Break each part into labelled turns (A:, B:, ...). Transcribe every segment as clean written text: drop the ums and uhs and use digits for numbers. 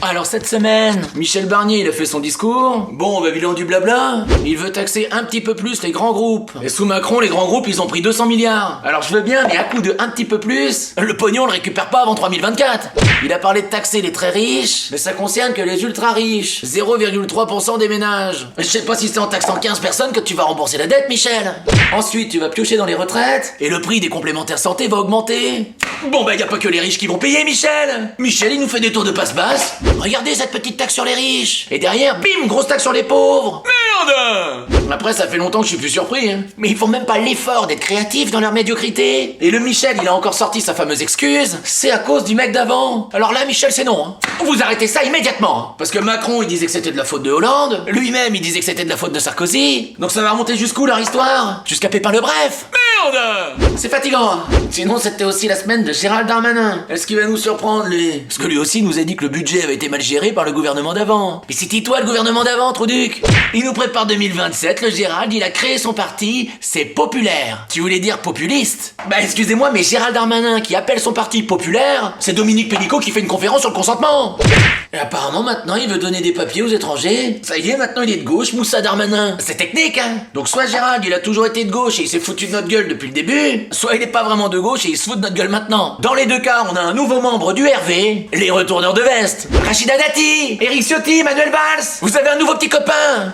A: Alors cette semaine, Michel Barnier il a fait son discours. Bon, on va bilan du blabla. Il veut taxer un petit peu plus les grands groupes. Et sous Macron, les grands groupes ils ont pris 200 milliards. Alors je veux bien, mais à coup de un petit peu plus, le pognon on le récupère pas avant 2024. Il a parlé de taxer les très riches, mais ça concerne que les ultra riches. 0,3% des ménages. Je sais pas si c'est en taxant 15 personnes que tu vas rembourser la dette, Michel. Ensuite, tu vas piocher dans les retraites, et le prix des complémentaires santé va augmenter. Bon bah y a pas que les riches qui vont payer, Michel. Michel il nous fait des tours de passe-basse. Regardez cette petite taxe sur les riches. Et derrière, bim, grosse taxe sur les pauvres. Merde. Après ça fait longtemps que je suis plus surpris, hein. Mais ils font même pas l'effort d'être créatifs dans leur médiocrité. Et le Michel il a encore sorti sa fameuse excuse. C'est à cause du mec d'avant. Alors là Michel c'est non, hein. Vous arrêtez ça immédiatement, hein. Parce que Macron il disait que c'était de la faute de Hollande. Lui-même il disait que c'était de la faute de Sarkozy. Donc ça va remonter jusqu'où leur histoire? Jusqu'à Pépin le Bref. Merde. C'est fatigant, hein. Sinon c'était aussi la semaine de Gérald Darmanin. Est-ce qu'il va nous surprendre lui? Parce que lui aussi nous a dit que le budget avait été mal géré par le gouvernement d'avant. Mais c'était toi le gouvernement d'avant, Trouduc. Il nous prépare 2027, le Gérald il a créé son parti, c'est populaire. Tu voulais dire populiste? Bah excusez-moi mais Gérald Darmanin qui appelle son parti populaire, c'est Dominique Pénicaud qui fait une conférence sur le consentement. Et apparemment maintenant il veut donner des papiers aux étrangers. Ça y est, maintenant il est de gauche, Moussa Darmanin. C'est technique, hein. Donc soit Gérald il a toujours été de gauche et il s'est foutu de notre gueule depuis le début, soit il est pas vraiment de gauche et il se fout de notre gueule maintenant. Dans les deux cas, on a un nouveau membre du RV, les retourneurs de veste. Rachida Dati, Éric Ciotti, Manuel Valls. Vous avez un nouveau petit copain.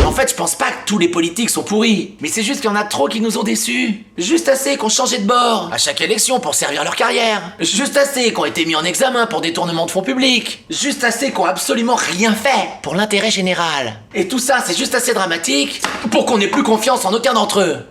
A: En fait, je pense pas que tous les politiques sont pourris, mais c'est juste qu'il y en a trop qui nous ont déçus. Juste assez qu'on changé de bord à chaque élection pour servir leur carrière. Juste assez qu'on été mis en examen pour détournement de fonds publics. Juste assez qu'on a absolument rien fait pour l'intérêt général. Et tout ça, c'est juste assez dramatique pour qu'on ait plus confiance en aucun d'entre eux.